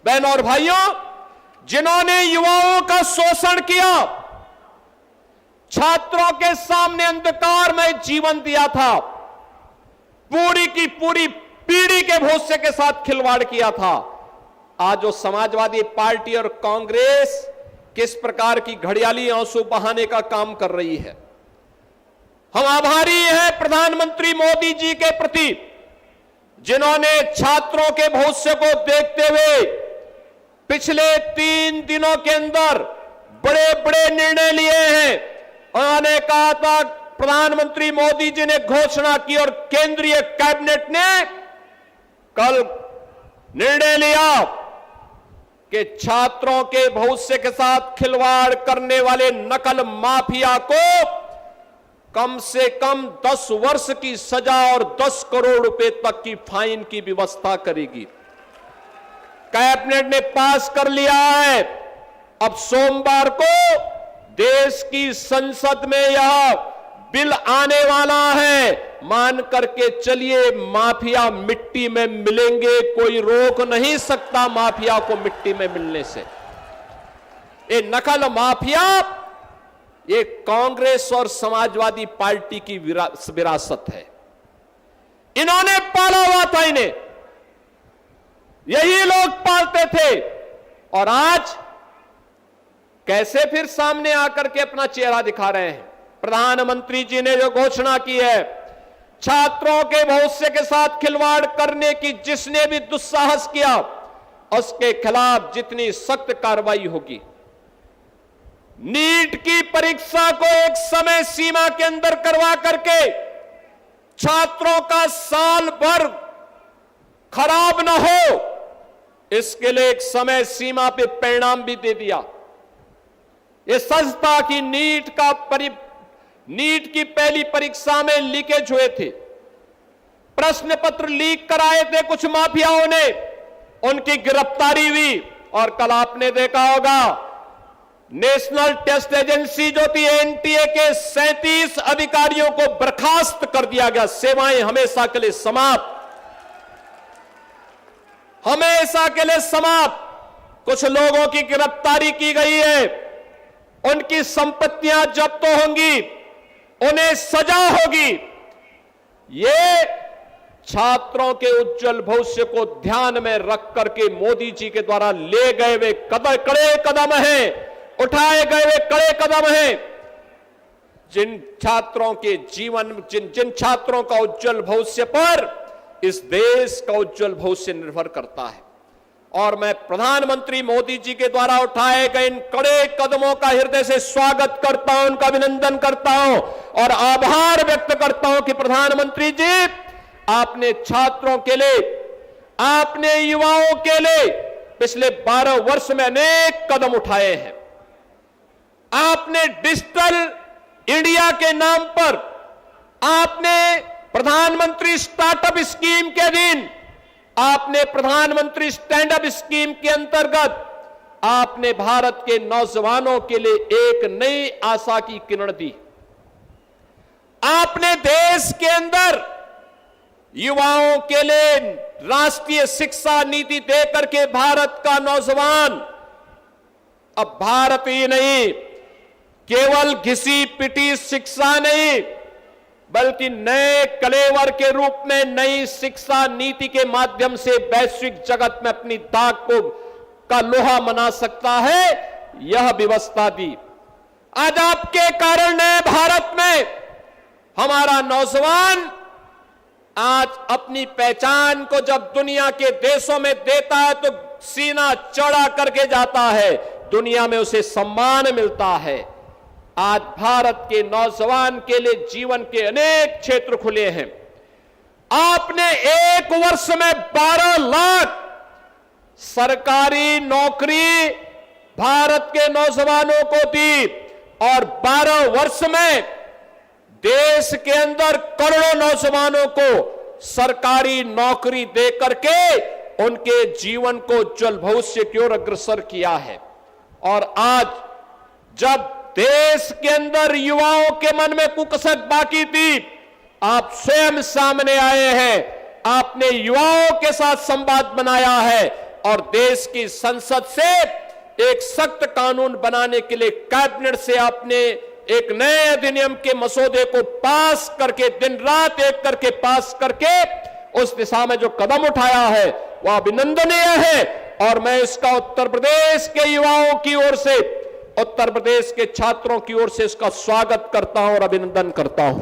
बहनों और भाइयों, जिन्होंने युवाओं का शोषण किया, छात्रों के सामने अंधकार में जीवन दिया था, पूरी की पूरी पीढ़ी के भविष्य के साथ खिलवाड़ किया था, आज जो समाजवादी पार्टी और कांग्रेस किस प्रकार की घड़ियाली आंसू बहाने का काम कर रही है। हम आभारी हैं प्रधानमंत्री मोदी जी के प्रति, जिन्होंने छात्रों के भविष्य को देखते हुए पिछले 3 दिनों के अंदर बड़े बड़े निर्णय लिए हैं। उन्होंने कहा था, प्रधानमंत्री मोदी जी ने घोषणा की और केंद्रीय कैबिनेट ने कल निर्णय लिया कि छात्रों के भविष्य के साथ खिलवाड़ करने वाले नकल माफिया को कम से कम 10 वर्ष की सजा और 10 करोड़ रुपए तक की फाइन की व्यवस्था करेगी। कैबिनेट ने पास कर लिया है। अब सोमवार को देश की संसद में यह बिल आने वाला है। मान करके चलिए, माफिया मिट्टी में मिलेंगे, कोई रोक नहीं सकता माफिया को मिट्टी में मिलने से। ये नकल माफिया, ये कांग्रेस और समाजवादी पार्टी की विरासत है। इन्होंने पाला हुआ था, इन्हें यही लोग पालते थे, और आज कैसे फिर सामने आकर के अपना चेहरा दिखा रहे हैं। प्रधानमंत्री जी ने जो घोषणा की है, छात्रों के भविष्य के साथ खिलवाड़ करने की जिसने भी दुस्साहस किया, उसके खिलाफ जितनी सख्त कार्रवाई होगी। नीट की परीक्षा को एक समय सीमा के अंदर करवा करके छात्रों का साल भर खराब न हो, इसके लिए एक समय सीमा पे परिणाम भी दे दिया। यह सच था कि नीट की पहली परीक्षा में लीकेज हुए थे, प्रश्न पत्र लीक कराए थे कुछ माफियाओं ने, उनकी गिरफ्तारी हुई। और कल आपने देखा होगा, नेशनल टेस्ट एजेंसी जो थी एनटीए के 37 अधिकारियों को बर्खास्त कर दिया गया। सेवाएं हमेशा के लिए समाप्त, हमेशा के लिए समाप्त। कुछ लोगों की गिरफ्तारी की गई है, उनकी संपत्तियां जब्त होंगी, उन्हें सजा होगी। ये छात्रों के उज्जवल भविष्य को ध्यान में रख करके मोदी जी के द्वारा ले गए वे कड़े कदम हैं, उठाए गए वे कड़े कदम हैं। जिन छात्रों के जीवन, जिन छात्रों का उज्जवल भविष्य पर इस देश का उज्जवल भविष्य निर्भर करता है। और मैं प्रधानमंत्री मोदी जी के द्वारा उठाए गए इन कड़े कदमों का हृदय से स्वागत करता हूं, उनका अभिनंदन करता हूं और आभार व्यक्त करता हूं कि प्रधानमंत्री जी, आपने छात्रों के लिए, आपने युवाओं के लिए पिछले 12 वर्ष में अनेक कदम उठाए हैं। आपने डिजिटल इंडिया के नाम पर, आपने प्रधानमंत्री स्टार्टअप स्कीम के अधीन, आपने प्रधानमंत्री स्टैंड अप स्कीम के अंतर्गत आपने भारत के नौजवानों के लिए एक नई आशा की किरण दी। आपने देश के अंदर युवाओं के लिए राष्ट्रीय शिक्षा नीति देकर के भारत का नौजवान अब भारत ही नहीं, केवल घिसी पिटी शिक्षा नहीं, बल्कि नए कलेवर के रूप में नई शिक्षा नीति के माध्यम से वैश्विक जगत में अपनी दाग का लोहा मना सकता है, यह व्यवस्था दी। आज आपके कारण नए भारत में हमारा नौजवान आज अपनी पहचान को जब दुनिया के देशों में देता है तो सीना चौड़ा करके जाता है, दुनिया में उसे सम्मान मिलता है। आज भारत के नौजवान के लिए जीवन के अनेक क्षेत्र खुले हैं। आपने एक वर्ष में 12 लाख सरकारी नौकरी भारत के नौजवानों को दी और 12 वर्ष में देश के अंदर करोड़ों नौजवानों को सरकारी नौकरी देकर के उनके जीवन को उज्जवल भविष्य की ओर अग्रसर किया है। और आज जब देश के अंदर युवाओं के मन में कुकसक बाकी थी, आप स्वयं सामने आए हैं, आपने युवाओं के साथ संवाद बनाया है, और देश की संसद से एक सख्त कानून बनाने के लिए कैबिनेट से आपने एक नए अधिनियम के मसौदे को पास करके, दिन रात एक करके पास करके उस दिशा में जो कदम उठाया है वह अभिनंदनीय है। और मैं इसका उत्तर प्रदेश के युवाओं की ओर से, उत्तर प्रदेश के छात्रों की ओर से इसका स्वागत करता हूं और अभिनंदन करता हूं।